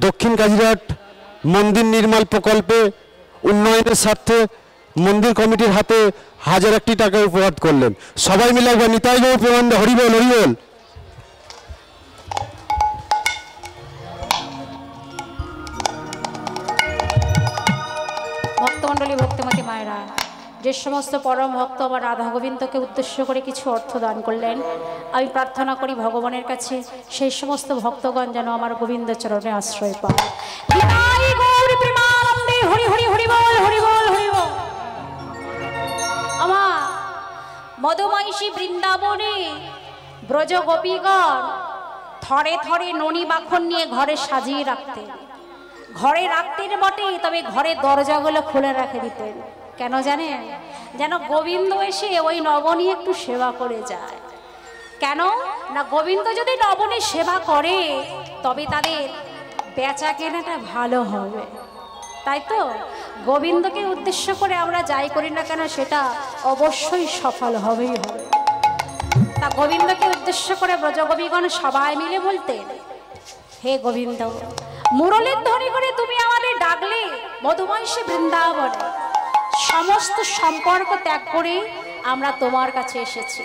দক্ষিণ কাজিরহাট মন্দির নির্মাণ প্রকল্পে উন্নয়নের স্বার্থে মন্দির কমিটির হাতে 1001টি টাকা উপহার করলেন। সবাই মিলে একবার নিতাই গৌর প্রেমানন্দে হরিবল হরিবল। ভক্তমণ্ডলী, ভক্তিমতী মায়েরা, যে সমস্ত পরম ভক্ত আমার রাধা গোবিন্দকে উদ্দেশ্য করে কিছু অর্থ দান করলেন, আমি প্রার্থনা করি ভগবানের কাছে সেই সমস্ত ভক্তগণ যেন আমার গোবিন্দ চরণে আশ্রয় পায়। হরি হরি হরি বল, হরি বল, হরি বল। আমার মধুময়ী বৃন্দাবনে ব্রজ গোপীগণ থরে থরে ননি মাখন নিয়ে ঘরে সাজিয়ে রাখতেন। ঘরে রাখতেন বটে, তবে ঘরের দরজাগুলো খুলে রেখে দিতেন। কেন জানেন? যেন গোবিন্দ এসে ওই নবনী একটু সেবা করে যায়। কেন না, গোবিন্দ যদি নবনী সেবা করে তবে তাদের বেচা কেনাটা ভালো হবে। তাই তো গোবিন্দকে উদ্দেশ্য করে আমরা যাই করি না কেন সেটা অবশ্যই সফল হবেই হবে। তা গোবিন্দকে উদ্দেশ্য করে ব্রজগোপীগণ সবাই মিলে বলতেন, হে গোবিন্দ, মুরলীর ধ্বনি করে তুমি আমাদের ডাকলে মধুময়ী বৃন্দাবনে, সমস্ত সম্পর্ক ত্যাগ করে আমরা তোমার কাছে এসেছি,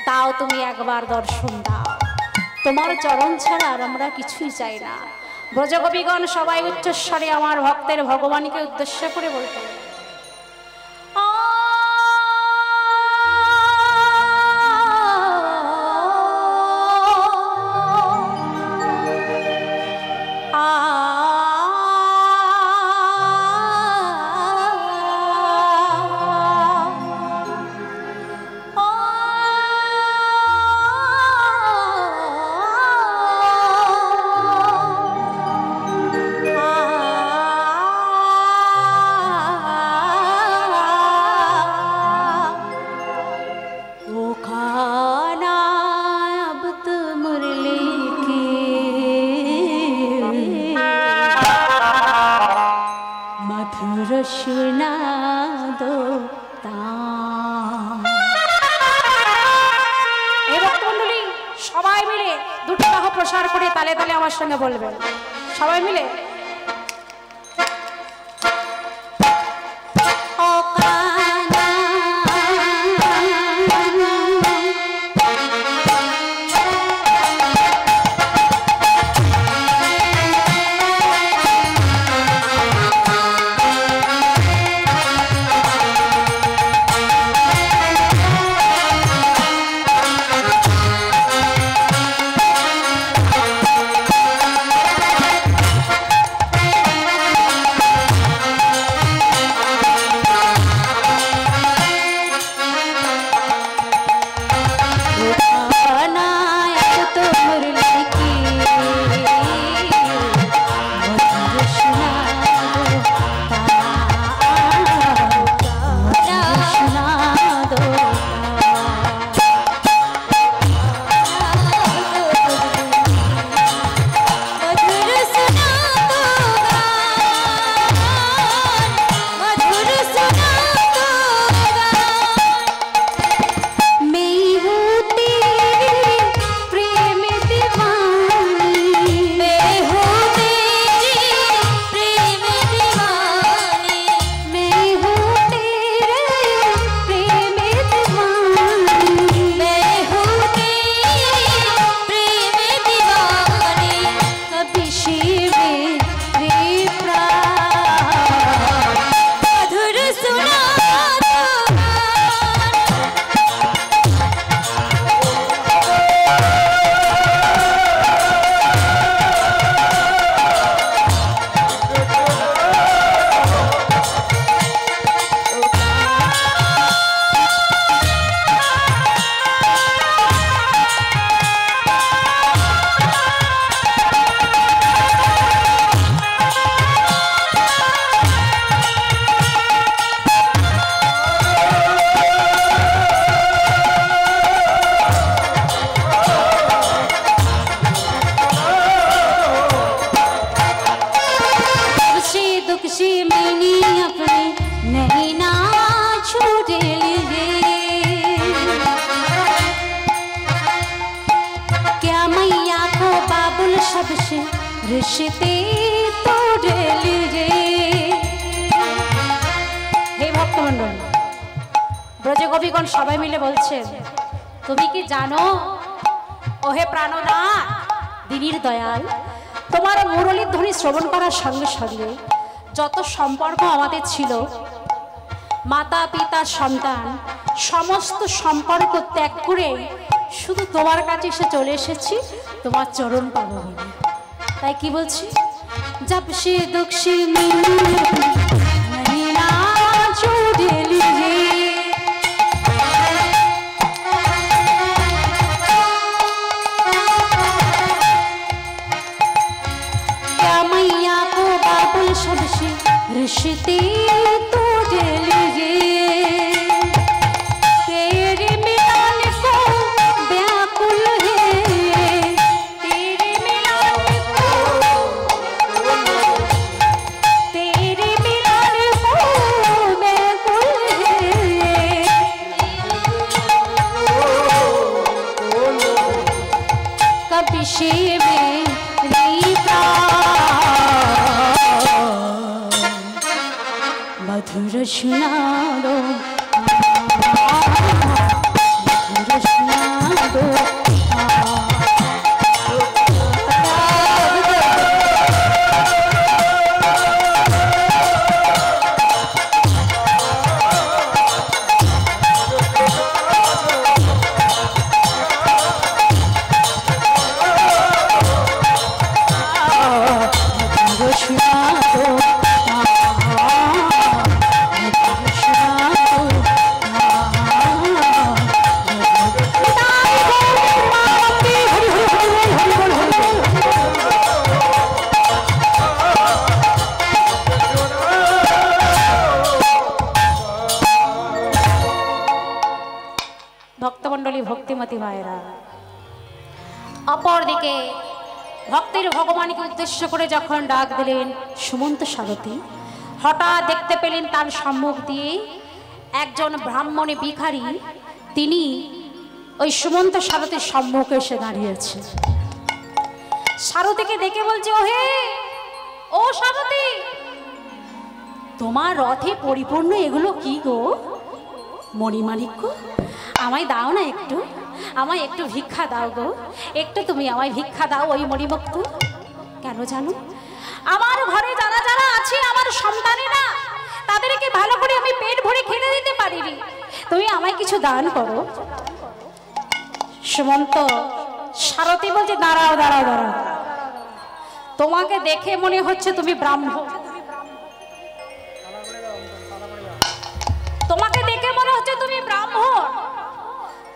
তাও তুমি একবার দর্শন দাও। তোমার চরণ ছাড়া আর আমরা কিছুই চাই না। ব্রজগোপীগণ সবাই উচ্চস্বরে আমার ভক্তের ভগবানকে উদ্দেশ্য করে বলতেন, সবাই মিলে দুটো বাহু প্রসার করে তালে তালে আমার সঙ্গে বলবেন, সবাই মিলে सबसे रिश्ते ভক্তমণ্ডল, ব্রজগোপীগণ সবাই মিলে বলছেন, তুমি কি জানো ওহে প্রাণনাথ দিনীর দয়াল, তোমার মুরলীর ধ্বনি শ্রবণ করার সঙ্গে সঙ্গে যত সম্পর্ক আমাদের ছিল, মাতা পিতা সন্তান সমস্ত সম্পর্ক ত্যাগ করে শুধু তোমার কাছে এসে চলে এসেছি তোমার চরণ পাবো বলে। তাই কি বলছি, जब से दक्षिणी महीना छोड़ लीजिए, क्या मैया को बाबुल सबसे रिश्ते तोड़ लीजिए, तेरे मिलन को व्याकुल है, तेरे मिलन को, तेरे मिलन को व्याकुल है, कभी से मेरी प्राण मधुर सुना दो, मधुर सुना दो। ভক্তমণ্ডলী, ভক্তিমতী ভাইরা, অপরদিকে ভক্তের ভগবানকে উদ্দেশ্য করে যখন ডাক দিলেন সুমন্ত সারথী, হঠাৎ দেখতে পেলেন তার সম্মুখ দিয়ে একজন ব্রাহ্মণী ভিখারি, তিনি ওই সুমন্ত সারথীর সম্মুখে এসে দাঁড়িয়েছে। সারথীকে দেখে বলছে, ওহে ও সারথী, তোমার রথে পরিপূর্ণ এগুলো কি গো? মণিমাণিক্য, আমায় দাও না একটু, আমায় একটু ভিক্ষা দাও গো, একটু তুমি আমায় ভিক্ষা দাও ওই মণিমুক্ত। কেন জানো, আমার ঘরে যারা যারা আছে আমার সন্তানেরা, তাদেরকে ভালো করে আমি পেট ভরে খেতে দিতে পারিনি, তুমি আমায় কিছু দান করো। সুমন্ত সারথী বলছে, দাঁড়াও দাঁড়াও দাঁড়াও, তোমাকে দেখে মনে হচ্ছে তুমি ব্রাহ্মণ, তোমাকে দেখে মনে হচ্ছে তুমি ব্রাহ্মণ,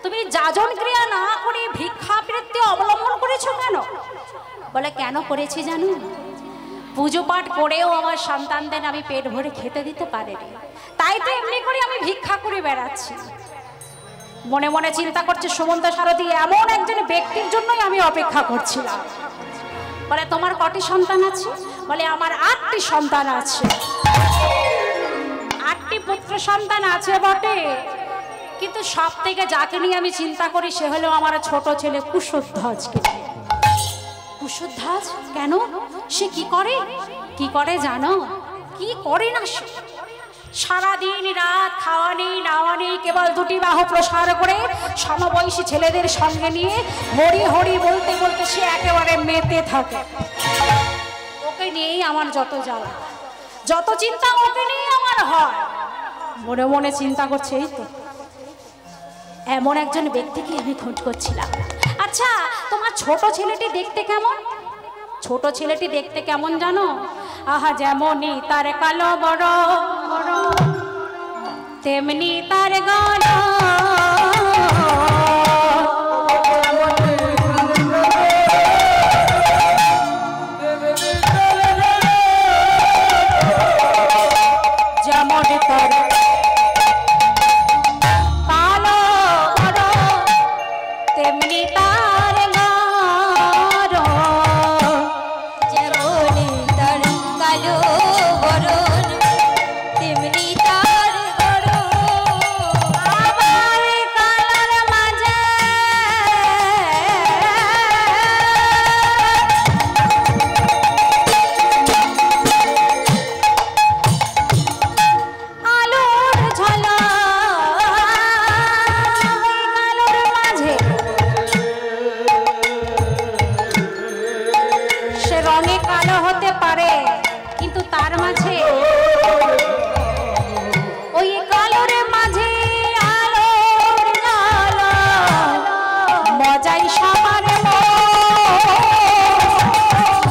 তুমি যাজন ক্রিয়া না করে ভিক্ষাবৃত্তি অবলম্বন করেছো কেন? বলে, কেন করেছি জানো, পুজো পাঠ করেও আমার সন্তানদের আমি পেট ভরে খেতে দিতে পারিনি, তাই তো এমনি করে আমি ভিক্ষা করে বেড়াচ্ছি। মনে মনে চিন্তা করছে সুমন্ত সারথী, এমন একজন ব্যক্তির জন্যই আমি অপেক্ষা করছিলাম। বলে, তোমার কটি সন্তান আছে? বলে, আমার 8টি সন্তান আছে। 8টি পুত্র সন্তান আছে বটে, কিন্তু সব থেকে যাকে নিয়ে আমি চিন্তা করি সে হলো আমার ছোট ছেলে কুশধ্বজকে। কুশধ্বজ কেন? সে কি করে? কি করে জানো? কি করে না সে? সারাদিন রাত খাওয়া নেই নাওয়া নেই, কেবল 2টি বাহু প্রসার করে সমবয়সী ছেলেদের সঙ্গে নিয়ে হরি হরি বলতে বলতে সে একেবারে মেতে থাকে। ওকে নিয়েই আমার যত জ্বালা, যত চিন্তা ওকে নিয়ে আমার হয়। মনে মনে চিন্তা করছে, এই তো এমন একজন ব্যক্তিকে আমি খোঁজ করছিলাম। আচ্ছা, তোমার ছোট ছেলেটি দেখতে কেমন? ছোট ছেলেটি দেখতে কেমন জানো? আহা, যেমনই তার কালো বড় বড়, তেমনি তার গান। যেমন তার কালো বড়, তেমনি তার গান। যেমনি তার কালো বরণ তেমনি তার গরণ। আবার ভালো হতে পারে, কিন্তু তার মাঝে ওই কালোর মাঝে আলোর জ্বালা, মজাই সবার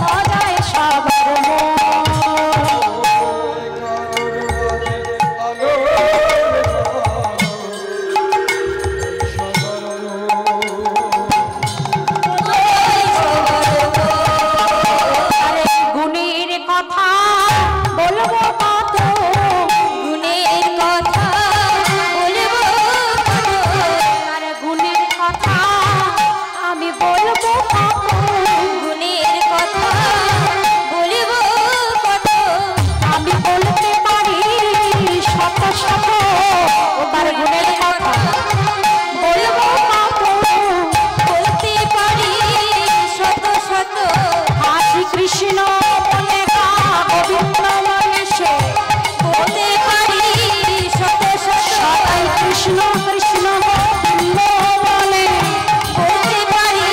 মজাই সবার কৃষ্ণ বলে গোবিন্দ বলে সে বলতে পারি শত শত, কৃষ্ণ কৃষ্ণ গোবিন্দ বলে বলতে পারি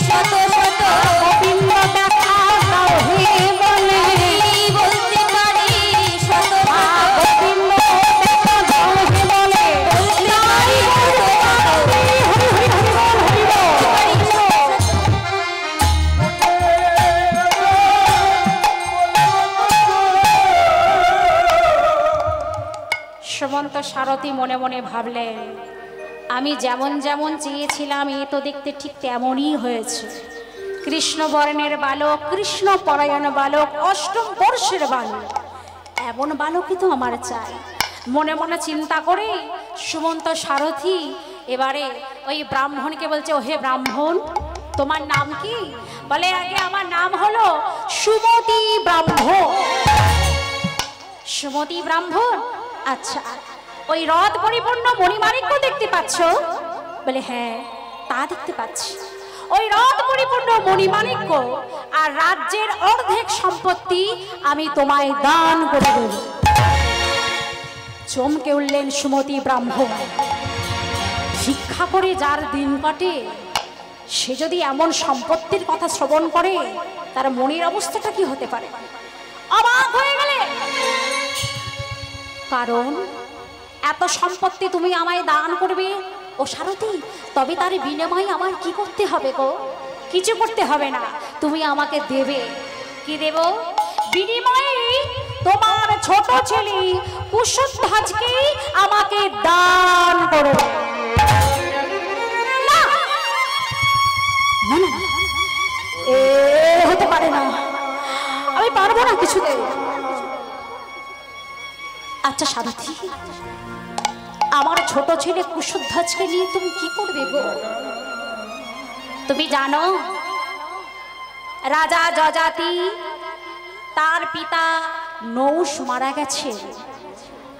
শত শত, গোবিন্দ দেখা দাও হে বলে বলতে পারি শত শত, গোবিন্দ দেখা দাও হে বলে বলতে পারি সুমন্ত সারথী মনে মনে ভাবলেন, আমি যেমন যেমন চেয়েছিলাম এ তো দেখতে ঠিক তেমনই হয়েছে। কৃষ্ণবর্ণের বালক, কৃষ্ণ পরায়ণ বালক, অষ্টম বর্ষের বালক, এমন বালকই তো আমার চাই। মনে মনে চিন্তা করে সুমন্ত সারথী এবারে ওই ব্রাহ্মণকে বলছে, ও হে ব্রাহ্মণ, তোমার নাম কি? বলে, আগে আমার নাম হলো সুমতি ব্রাহ্মণ। সুমতি ব্রাহ্মণ? আচ্ছা, ওই রথ পরিপূর্ণ মণিমাণিক্য দেখতে পাচ্ছ? বলে, হ্যাঁ তা দেখতে পাচ্ছি। ওই রথ পরিপূর্ণ মণিমাণিক্য আর রাজ্যের অর্ধেক সম্পত্তি আমি তোমায় দান করে দেব। চমকে উঠলেন সুমতি ব্রাহ্মণ। ভিক্ষা করে যার দিন কাটে, সে যদি এমন সম্পত্তির কথা শ্রবণ করে, তার মনের অবস্থাটা কি হতে পারে? অবাক হয়ে গেলে, কারণ এত সম্পত্তি তুমি আমায় দান করবে ও সারথী, তবে তার বিনিময়ে আমার কি করতে হবে গো? কিছু করতে হবে না, তুমি আমাকে দেবে। কি দেব? বিনিময়ে তোমার ছোট ছেলে কুশধ্বজকে আমাকে দান করো। না না না, এ হতে পারে না, আমি পারবো না কিছুতে। আচ্ছা সারথী, আমার ছোট ছেলে কুশধ্বজকে নিয়ে তুমি কি করবে গো? তুমি জানো রাজা যযাতি তার পিতা নৌষ মারা গেছে,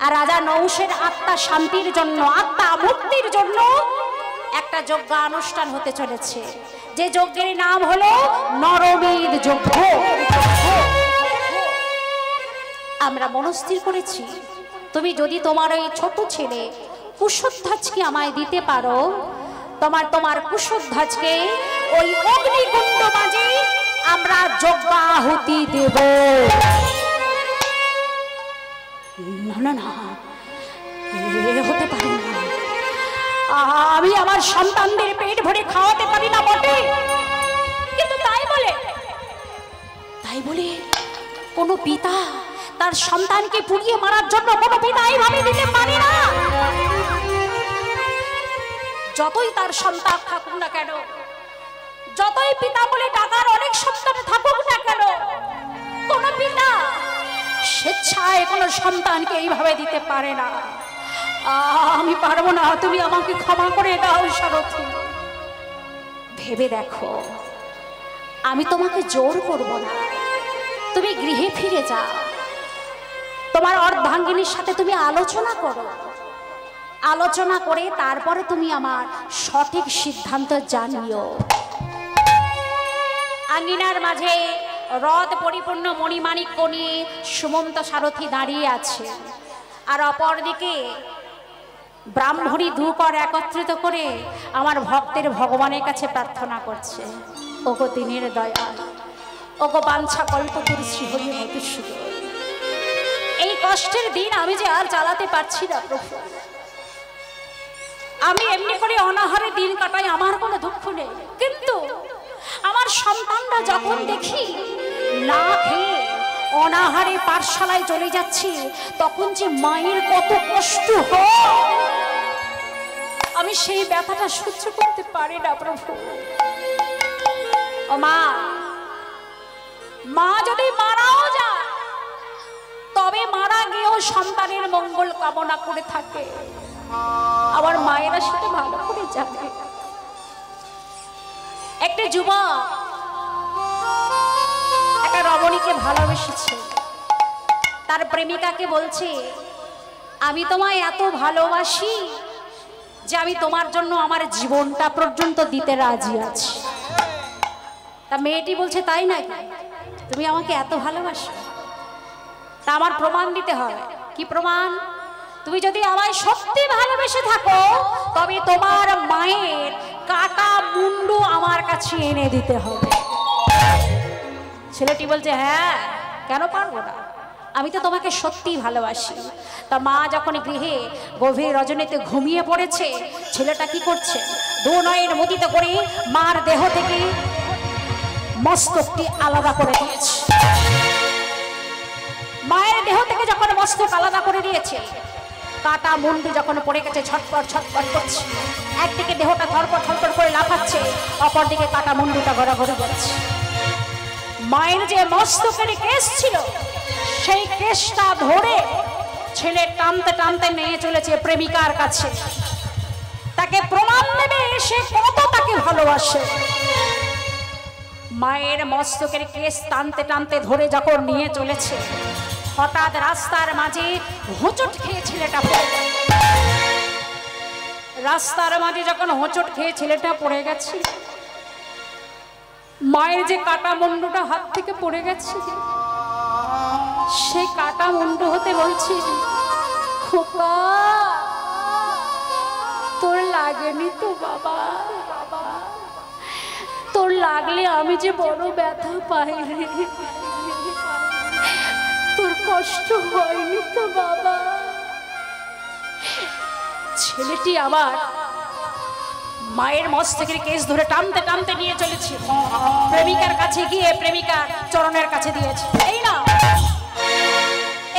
আর রাজা নৌষের আত্মা শান্তির জন্য, আত্মা মুক্তির জন্য একটা যজ্ঞ অনুষ্ঠান হতে চলেছে, যে যজ্ঞের নাম হলো নরমেধ যজ্ঞ। আমরা মনস্থির করেছি, তুমি যদি তোমার ওই ছোট ছেলে কুশধ্বজকে আমায় দিতে পারো, তোমার কুশধ্বজকে ওই অগ্নিকুণ্ড মাঝে আমরা যজ্ঞ আহুতি দেব। না না না, এ হতে পারে না। আমি আমার সন্তানদের পেট ভরে খাওয়াতে পারি না বটে, কিন্তু তাই বলে কোনো পিতা তার সন্তানকে পুড়িয়ে মারার জন্য কোনো পিতা এইভাবে দিতে পারে না। যতই তার সন্তান থাকুক না কেন, যতই পিতা বলে টাকার অনেক সন্তান থাকুক না কেন, কোন পিতা স্বেচ্ছায় কোনো সন্তানকে এইভাবে দিতে পারে না। আমি পারবো না, তুমি আমাকে ক্ষমা করে দাও সারথী। ভেবে দেখো, আমি তোমাকে জোর করব না, তুমি গৃহে ফিরে যাও, তোমার অর্ধাঙ্গিনীর সাথে তুমি আলোচনা করো, আলোচনা করে তারপরে তুমি আমার সঠিক সিদ্ধান্ত জানিও। আঙ্গিনার মাঝে রথ পরিপূর্ণ মণিমাণিক্য নিয়ে সুমন্ত সারথী দাঁড়িয়ে আছে, আর অপরদিকে ব্রাহ্মণী দুকর একত্রিত করে আমার ভক্তের ভগবানের কাছে প্রার্থনা করছে, ওগো দিনের দয়াল, ওগো বাঞ্ছা কল্পতরু শ্রীহরি মধুসূদন, এই কষ্টের দিন আমি যে আর চালাতে পারছি না প্রভু। আমি এমনি করে অনাহারে দিন কাটাই, আমার কোনো দুঃখ নেই, কিন্তু আমার সন্তানরা যখন দেখি না খেয়ে অনাহারে পাঠশালায় চলে যাচ্ছে, তখন যে মায়ের কত কষ্ট হয়, আমি সেই ব্যথাটা সহ্য করতে পারি না প্রভু। ও মা, মা যদি মারাও যায়, তবে মারা গিয়েও সন্তানের মঙ্গল কামনা করে থাকে। আমার মায়েরা সেটা ভালো করে জানে। একটা যুবক একটা রমণীকে ভালোবেসেছে, তার প্রেমিকাকে বলছে, আমি তোমায় এত ভালোবাসি যে আমি তোমার জন্য আমার জীবনটা পর্যন্ত দিতে রাজি আছি। তা মেয়েটি বলছে, তাই নাকি, তুমি আমাকে এত ভালোবাসো? তা আমার প্রমাণ দিতে হবে। কি প্রমাণ? তুমি যদি আমায় সত্যি ভালোবেসে থাকো, তবে তোমার মায়ের কাটা মুন্ডু আমার কাছে এনে দিতে হবে। ছেলেটি বলছে, হ্যাঁ, কেন পারবো না, আমি তো তোমাকে সত্যি ভালোবাসি। তার মা যখন গৃহে গভীর রজনীতে ঘুমিয়ে পড়েছে, ছেলেটা কি করছে, দু নয়ন মুদিত করে মার দেহ থেকে মস্তকটি আলাদা করে দিয়েছে। মায়ের দেহ থেকে যখন মস্তক আলাদা করে দিয়েছে, কাটা মুন্ডু যখন পড়ে গেছে, ছটপট ছটপট করছে, একদিকে দেহটা ধরপট ধরপট করে লাফাচ্ছে, অপরদিকে কাটা মুন্ডুটা ঘোরাঘুরি করছে। মায়ের যে মস্তকের কেশ ছিল, সেই কেশটা ধরে ছেলে টানতে টানতে নিয়ে চলেছে প্রেমিকার কাছে। তাকে প্রমাণ দেবে সে কত তাকে ভালোবাসে। মায়ের মস্তকের কেশ টানতে টানতে ধরে যখন নিয়ে চলেছে, হঠাৎ রাস্তার মাঝে হোঁচট খেয়ে ছেলেটা পড়ে গেল। রাস্তার মাঝে যখন হোঁচট খেয়ে ছেলেটা পড়ে গেছে, মায়ের যে কাটা মুন্ডুটা হাত থেকে পড়ে গেছে, সেই কাটা মুন্ডু হতে বলছি, খোকা তোর লাগেনি তো বাবা, তোর লাগলে আমি যে বড় ব্যথা পাই রে, তোর কষ্ট হয়নি তো বাবা। ছেলেটি আবার মায়ের মস্তকের কেস ধরে টানতে টানতে নিয়ে চলেছে, প্রেমিকার কাছে গিয়ে প্রেমিকার চরণের কাছে দিয়েছে। এই না,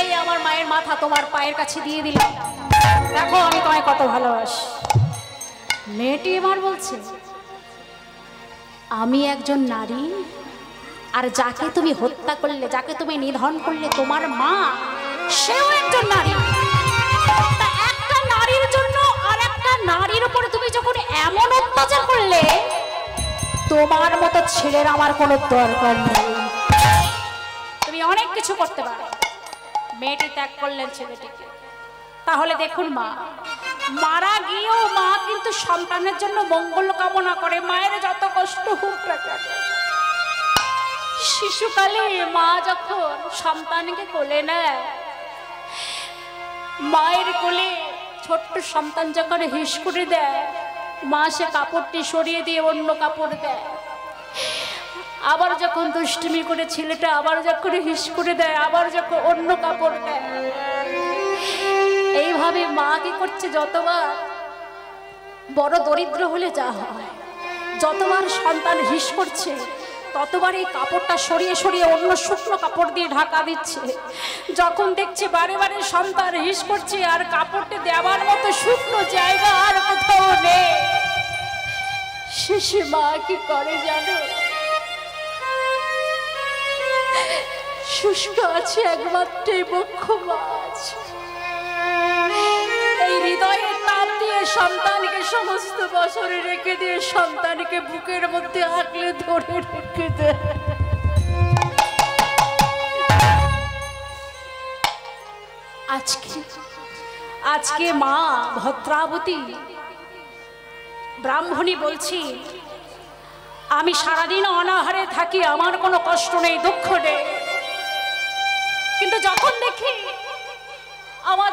এই আমার মায়ের মাথা তোমার পায়ের কাছে দিয়ে দিলাম, দেখো আমি তোমায় কত ভালোবাসি। মেয়েটি এবার বলছে, আমি একজন নারী, আর যাকে তুমি হত্যা করলে, যাকে তুমি নিধন করলে, তোমার মা, সেও একজন নারী। তা একটা নারীর জন্য আর একটা নারীর উপরে তুমি যখন এমন অত্যাচার করলে, তোমার মতো ছেলের আমার কোনো দরকার নেই, তুমি অনেক কিছু করতে পারো। মেয়েটি ত্যাগ করলেন ছেলেটিকে। তাহলে দেখুন, মা মারা গিয়েও মা কিন্তু সন্তানের জন্য মঙ্গল কামনা করে, মায়ের যত কষ্ট হোক না কেন। শিশুকালে মা যখন সন্তানকে কোলে নেয়, মায়ের কোলে ছোট্ট সন্তান যখন হিস করে দেয়, মা সে কাপড়টি সরিয়ে দিয়ে অন্য কাপড় দেয়। আবার যখন দুষ্টুমি করে ছেলেটা আবার যখন হিস করে দেয়, আবার যখন অন্য কাপড় দেয়। এইভাবে মা কি করছে, যতবার বড় দরিদ্র হলে যা হয়, যতবার সন্তান হিস করছে, ততবার এই কাপড়টা সরিয়ে সরিয়ে অন্য শুকনো কাপড় দিয়ে ঢাকা দিচ্ছে। যখন দেখছে বারে বারে সন্তান হিস করছে আর কাপড়টি দেওয়ার মতো শুকনো জায়গা আর কোথাও নেই, শেষে মা কি করে জানো, শুষ্ক আছে একমাত্র বক্ষ মাছ, এই হৃদয়ে তাপ দিয়ে সন্তানকে সমস্ত বছরে রেখে দিয়ে সন্তানকে বুকের মধ্যে আঁকলে ধরে রেখে দেয়। আজকে মা ভদ্রাবতী ব্রাহ্মণী বলছি, আমি সারাদিন অনাহারে থাকি, আমার কোনো কষ্ট নেই, দুঃখ নেই, কিন্তু যখন দেখি আমার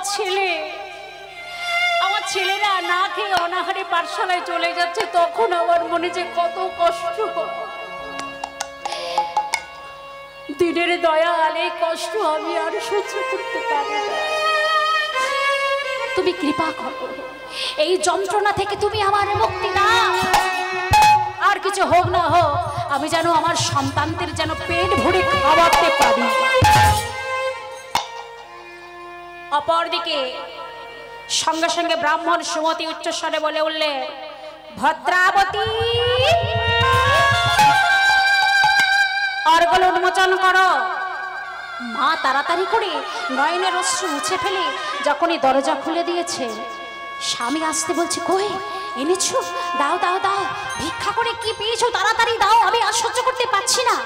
ছেলেরা না খেয়ে অনাহারে পাঠশালায় চলে যাচ্ছে, তখন আমার মনে যে কত কষ্ট। দিনের দয়াল এই কষ্ট আমি আর সহ্য করতে পারি না। তুমি কৃপা করো, এই যন্ত্রণা থেকে তুমি আমার মুক্তি দাও। আর কিছু হোক না হোক, আমি যেন আমার সন্তানদের যেন পেট ভরে খাওয়াতে পারি। অপরদিকে সঙ্গে সঙ্গে ব্রাহ্মণ সুমতি উচ্চস্বরে বলে উঠলে, ভদ্রাবতী অর্গল উন্মোচন করো। মা তাড়াতাড়ি করে নয়নের অশ্রু মুছে ফেলে যখনই দরজা খুলে দিয়েছে, স্বামী আসতে বলছে, কই এনেছো? দাও দাও দাও, ভিক্ষা করে কি পেয়েছো তাড়াতাড়ি দাও, আমি আর সহ্য করতে পারছি না।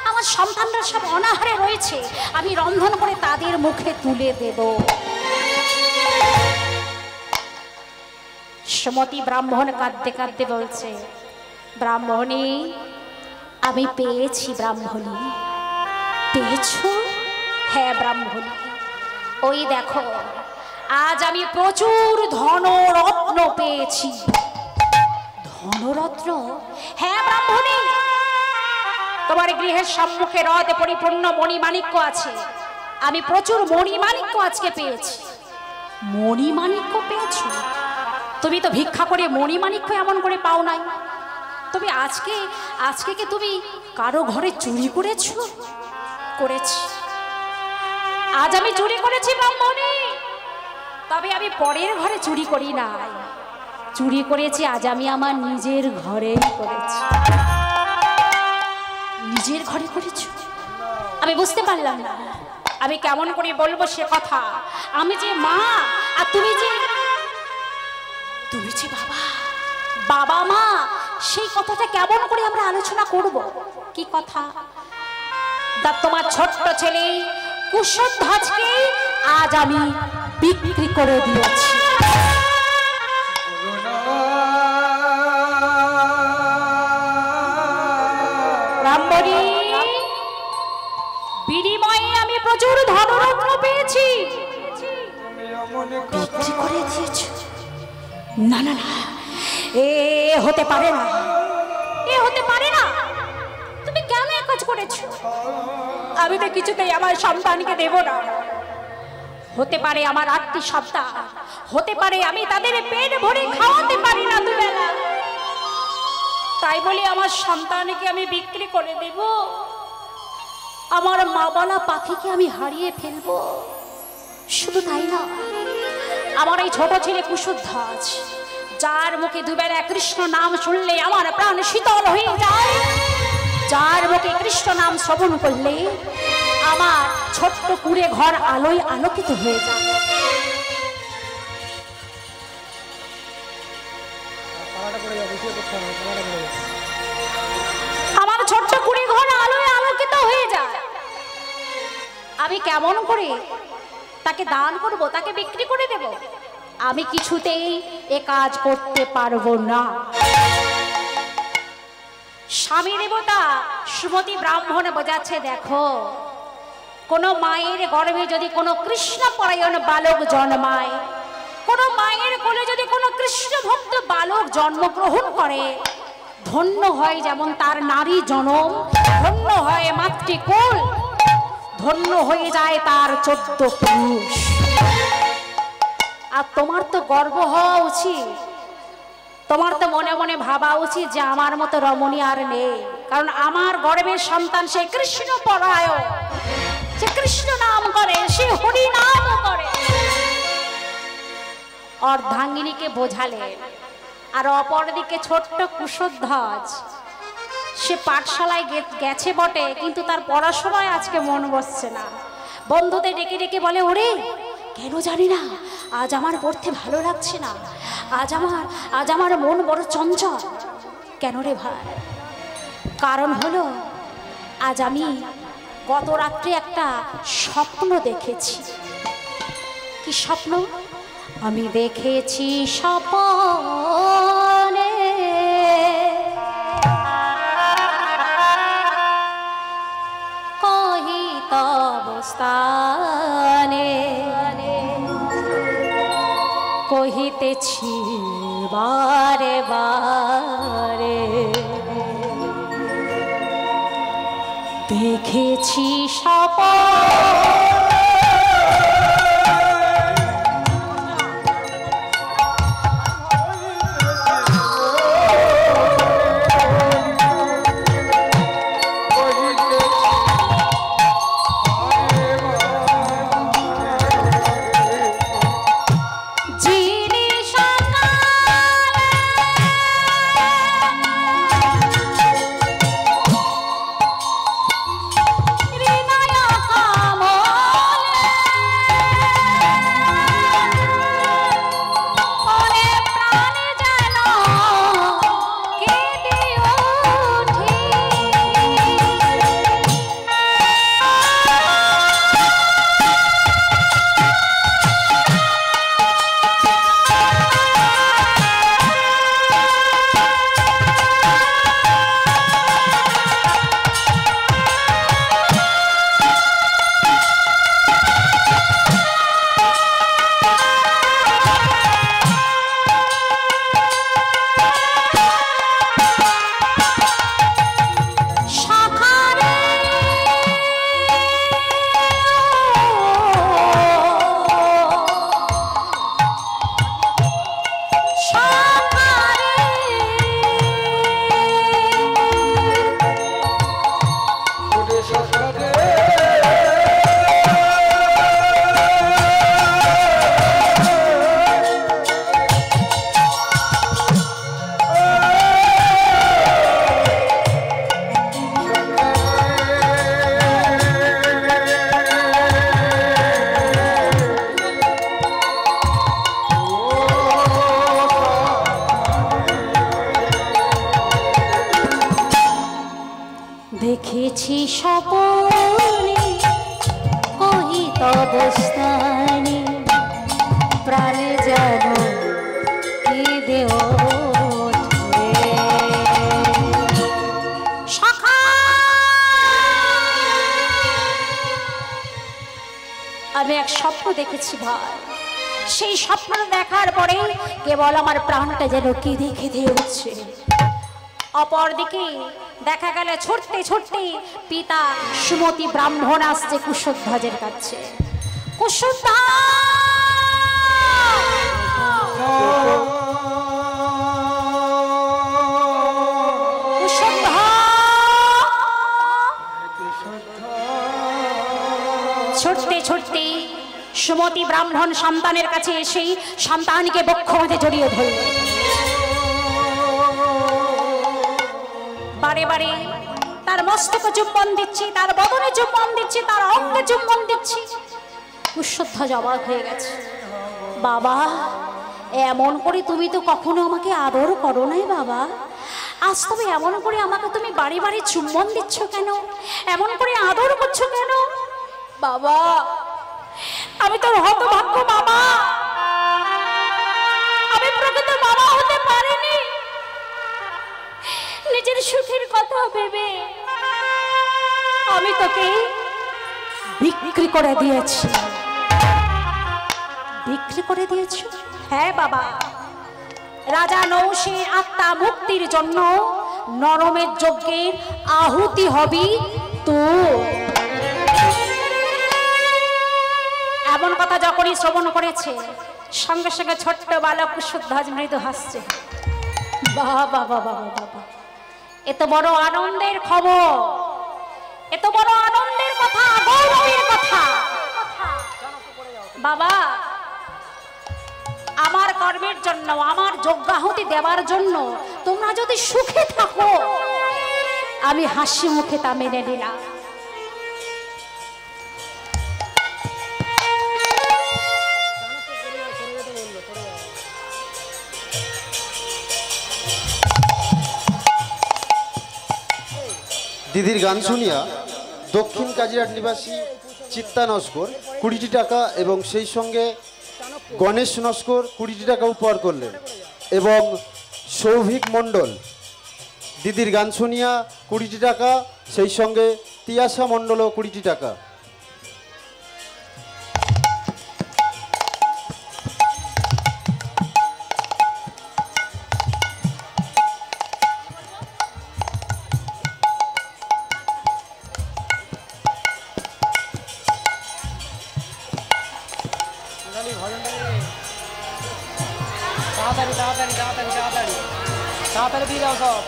আমার সন্তানরা সব অনাহারে রয়েছে, আমি রন্ধন করে তাদের মুখে তুলে দেব। সুমতি ব্রাহ্মণ কাঁদতে কাঁদতে বলছে, ব্রাহ্মণী আমি পেয়েছি। ব্রাহ্মণী পেয়েছো? হ্যাঁ ব্রাহ্মণী, ওই দেখো আজ আমি প্রচুর ধনরত্ন পেয়েছি। ধনরত্ন? হ্যাঁ ব্রাহ্মণী, তোমার গৃহের সম্মুখে হ্রদে পরিপূর্ণ মণিমাণিক্য আছে। আমি প্রচুর মণিমাণিক্য আজকে পেয়েছি। মণিমাণিক্য পেয়েছো? তুমি তো ভিক্ষা করে মণিমাণিক্য এমন করে পাও নাই। তুমি আজকে কি তুমি কারো ঘরে চুরি করেছো? করেছি, আজ আমি চুরি করেছি ব্রাহ্মণী। তবে আমি পরের ঘরে চুরি করি না, চুরি করেছি আজ আমি আমার নিজের ঘরেই করেছি। নিজের ঘরে করেছো? আমি বুঝতে পারলাম না, আমি কেমন করে বলবো সে কথা। আমি যে মা আর তুমি যে বাবা, বাবা মা, সেই কথাটা কেমন করে আমরা আলোচনা করব? কি কথা? তোমার ছোট্ট ছেলে কুশধ্বজকে আজ আমি বিক্রি করে দিয়েছি। ব্রাহ্মণী, বিনিময়ে আমি প্রচুর ধনরত্ন পেয়েছি, বিক্রি করে দিয়েছ? না না না, এ হতে পারে না, এ হতে পারে না। তুমি কেন এ কাজ করেছো? আমি তো কিছুতেই আমার সন্তানকে দেব না। হতে পারে আমার আত্মীয় সন্তান, হতে পারে আমি তাদের পেট ভরে খাওয়াতে পারি না দুবেলা, তাই বলে আমার সন্তানকে আমি বিক্রি করে দেব? আমার মা বলা পাখিকে আমি হারিয়ে ফেলবো? শুধু তাই না, আমার এই ছোট ছেলে কুশধ্বজ, যার মুখে দুবেলা কৃষ্ণ নাম শুনলে আমার প্রাণ শীতল হয়ে যায়, যার মুখে কৃষ্ণ নাম শ্রবণ করলে আমার ছোট্ট কুড়ে ঘর আলোয় আলোকিত হয়ে যায়। আমার ছোট্ট কুড়ে ঘর আলোয় আলোকিত হয়ে যায়। আমি কেমন করে তাকে দান করব, তাকে বিক্রি করে দেব? আমি কিছুতেই এ কাজ করতে পারবো না। স্বামী দেবতা সুমতি ব্রাহ্মণ বোঝাচ্ছে, দেখো কোন মায়ের গর্ভে যদি কোনো কৃষ্ণপরায়ণ বালক জন্মায়, কোন মায়ের কোলে যদি কোনো কৃষ্ণ ভক্ত বালক জন্মগ্রহণ করে, ধন্য হয় যেমন তার নারী জনম, ধন্য হয় মাতৃকুল, ধন্য হয়ে যায় তার 14 পুরুষ। আর তোমার তো গর্ব হওয়া উচিত, তোমার তো মনে মনে ভাবা উচিত যে আমার মতো রমণী আর নেই, কারণ আমার গর্বের সন্তান সে কৃষ্ণ পরায়ণ, সে কৃষ্ণ নাম করে, সে হরি নাম করে। অর্ধাঙ্গিনীকে বোঝালেন। আর অপরদিকে ছোট্ট কুশধ্বজ, সে পাঠশালায় গেছে বটে, কিন্তু তার পড়াশোনায় আজকে মন বসছে না। বন্ধুদের ডেকে ডেকে বলে, ওরে কেন জানি না আজ আমার পড়তে ভালো লাগছে না, আজ আমার মন বড় চঞ্চল। কেন রে ভাই? কারণ হলো আজ আমি গত রাত্রে একটা স্বপ্ন দেখেছি। কি স্বপ্ন? আমি দেখেছি স্বপ্নে কহিত অবস্থানে কহিতেছি বারে বারে, দেখেছি স্বপন দেখেছি স্বপনে কহি তব স্থানে প্রাণে যেন কেঁদে ওঠে। সখা আমি এক স্বপ্ন দেখেছি ভাই, সেই স্বপ্ন দেখার পরে কেবল আমার প্রাণটা যেন কেঁদে কেঁদে উঠছে। অপরদিকে দেখা গেল ছুটতে ছুটতে পিতা সুমতি ব্রাহ্মণ আসছে কুশধ্বজের কাছে। ছুটতে ছুটতে সুমতি ব্রাহ্মণ সন্তানের কাছে এসে সন্তানকে বক্ষ বেঁধে জড়িয়ে ধরল। বারে বারে তার মস্তকে চুম্বন দিচ্ছি, তার বদনে চুম্বন দিচ্ছি, তার অঙ্গে চুম্বন দিচ্ছি। কুশধ্বজ অবাক হয়ে গেছে। বাবা, এমন করে তুমি তো কখনো আমাকে আদর করো নাই বাবা, আজ তবে এমন করে আমাকে তুমি বাড়ি বাড়ি চুম্বন দিচ্ছ কেন, এমন করে আদর করছো কেন? বাবা, আমি তোর হতভাগ্য বাবা, আমি প্রকৃত বাবা হতে পারিনি। নিজের সুখের কথা ভেবে আমি তোকে বিক্রি করে দিয়েছি। বিক্রি করে দিয়েছ? হ্যাঁ বাবা, রাজা নৌসের আত্মা মুক্তির জন্য নরমের যজ্ঞের আহুতি হবি তো। এমন কথা যখনই শ্রবণ করেছে সঙ্গে সঙ্গে ছোট্ট বালক কুশধ্বজ মৃদু হাসছে। বাবা বাবা বাবা বাবা, এত বড় আনন্দের খবর, এত বড় আনন্দের কথা, গৌরবের কথা। বাবা, আমার কর্মের জন্য, আমার যজ্ঞাহুতি দেওয়ার জন্য তোমরা যদি সুখে থাকো, আমি হাসি মুখে তা মেনে নিলাম। দিদির গান শুনিয়া দক্ষিণ কাজিরাট নিবাসী চিত্তা নস্কর 20টি টাকা এবং সেই সঙ্গে গণেশ নস্কর 20টি টাকা উপহার করলেন এবং সৌভিক মণ্ডল দিদির গান শুনিয়া 20টি টাকা, সেই সঙ্গে তিয়াসা মণ্ডলও 20টি টাকা। তাড়াতাড়ি তাড়াতাড়ি তাড়াতাড়ি তাড়াতাড়ি তাড়াতাড়ি দিয়ে দাও সব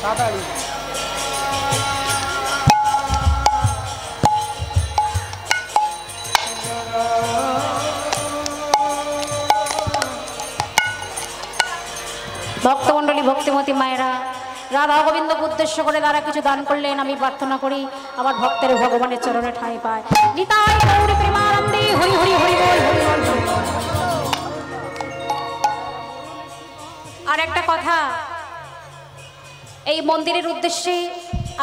তাড়াতাড়ি। ভক্তমণ্ডলী, ভক্তিমতী মায়েরা, রাধা গোবিন্দকে উদ্দেশ্য করে তারা কিছু দান করলেন। আমি প্রার্থনা করি আমার ভক্তের ভগবানের চরণে ঠাঁই পায়। নিতাই গৌর প্রেমানন্দে হরি হরি হরি বল, হরি বল, হরি বল। আর একটা কথা, এই মন্দিরের উদ্দেশ্যে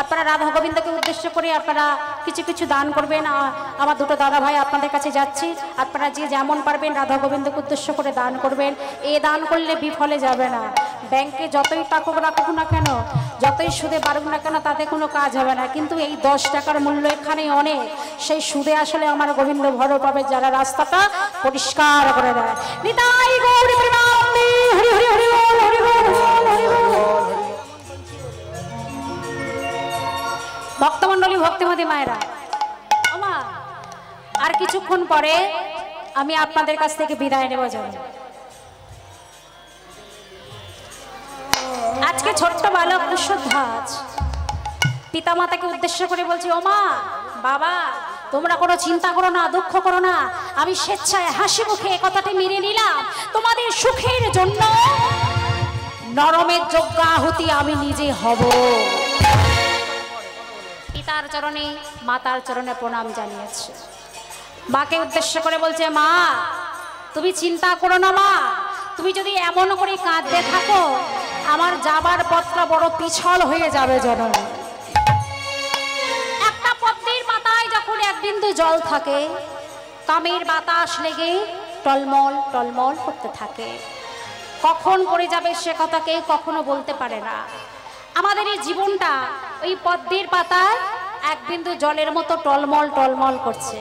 আপনারা রাধা গোবিন্দকে উদ্দেশ্য করে আপনারা কিছু কিছু দান করবেন। আমার দুটো দাদা ভাই আপনাদের কাছে যাচ্ছে, আপনারা যে যেমন পারবেন রাধা গোবিন্দকে উদ্দেশ্য করে দান করবেন। এ দান করলে বিফলে যাবে না। ব্যাংকে যতই টাকা রাখুক না কেন, যতই সুদে বাড়ুক না কেন, তাতে কোনো কাজ হবে না। কিন্তু এই 10 টাকার মূল্য এখানে অনেক। সেই সুদে আসলে আমার গোবিন্দ ভর পাবে যারা রাস্তাটা পরিষ্কার করে দেয়। নিতাই গৌর প্রেমানন্দে হরি হরি হরি বল, হরি বল, হরি বল, হরি বল। ভক্তমণ্ডলী, ভক্তিমতী মায়েরা, ওমা আর কিছুক্ষণ পরে আমি আপনাদের কাছ থেকে বিদায় নেব। যাব আজকে ছোট্ট বালক কুশধ্বজ পিতামাতাকে উদ্দেশ্য করে বলছি, ওমা বাবা তোমরা কোনো চিন্তা করো না, দুঃখ করো না। আমি স্বেচ্ছায় হাসি মুখে কথাটি মেনে নিলাম। তোমাদের সুখের জন্য নরমের যজ্ঞ আহুতি আমি নিজে হব। পিতার চরণে মাতার চরণে প্রণাম জানিয়েছে। মাকে উদ্দেশ্য করে বলছে, মা তুমি চিন্তা করো না মা, তুমি যদি এমন করে কাঁদতে থাকো আমার যাবার পথটা বড় পিছল হয়ে যাবে জননী। একটা পদ্মের পাতায় যখন এক বিন্দু জল থাকে, কামের বাতাস লেগে টলমল টলমল করতে থাকে। কখন পড়ে যাবে সে কথা কেউ কখনো বলতে পারে না। আমাদের এই জীবনটা ওই পদ্মের পাতায় এক বিন্দু জলের মতো টলমল টলমল করছে।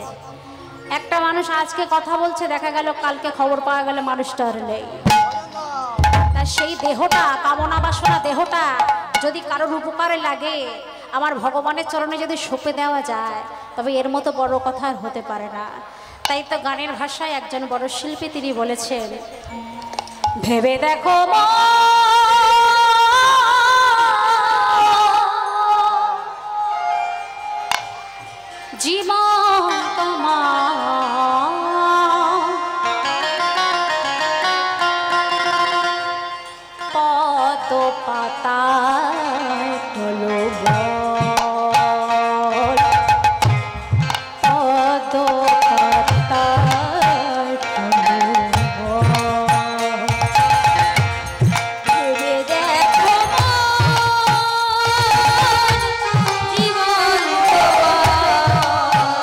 একটা মানুষ আজকে কথা বলছে, দেখা গেল কালকে খবর পাওয়া গেল মানুষটা আর নেই। তা সেই দেহটা, কামনা বাসনা দেহটা যদি কারোর উপকারে লাগে, আমার ভগবানের চরণে যদি সঁপে দেওয়া যায়, তবে এর মতো বড় কথা আর হতে পারে না। তাই তো গানের ভাষায় একজন বড় শিল্পী তিনি বলেছেন, ভেবে দেখো মা জীবন তোমার পদ পাতায় টলব, পদ পাতায় টলব। ভেবে দেখো জীবন তোমার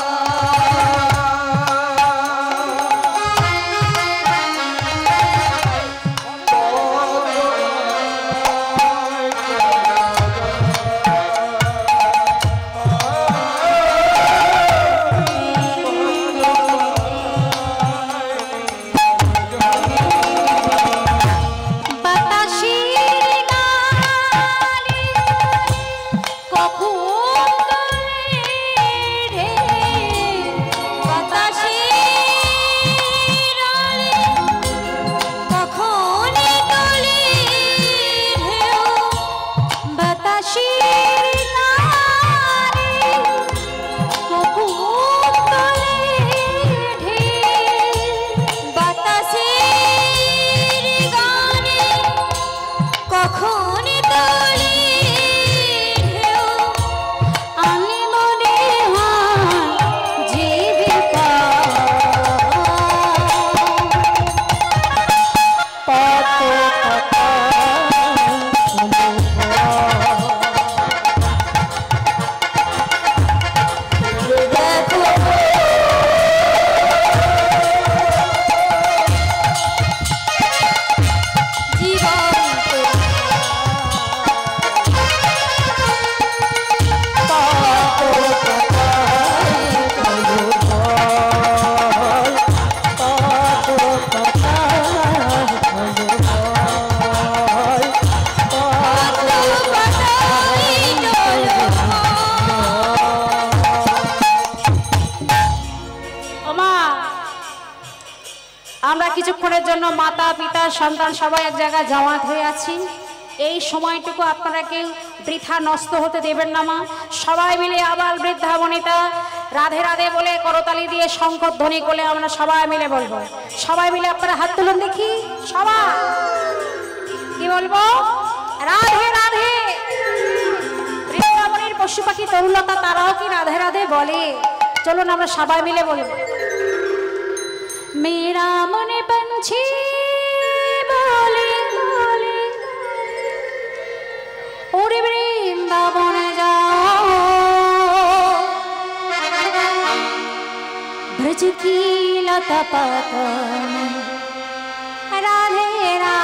আমরা কিছুক্ষণের জন্য মাতা পিতা সন্তান সবাই এক জায়গায় জমায়েত হয়ে আছি। এই সময়টুকু আপনারা কেউ বৃথা নষ্ট হতে দেবেন না মা। সবাই মিলে আবাল বৃদ্ধা বনিতা রাধে রাধে বলে করতালি দিয়ে শঙ্কর ধ্বনি করলে আমরা সবাই মিলে বলবো। সবাই মিলে আপনারা হাত তুলুন দেখি। সবাই কি বলবো? রাধে রাধে। বৃন্দাবনের পশু পাখি তরুলতা তারাও কি রাধে রাধে বলে? চলুন আমরা সবাই মিলে বলবো। মেরা মনে পঞ্ছি বলে বলে ওরে বৃন্দাবনে যাও, ব্রজ কি লতা পাতা রাধে রাধে।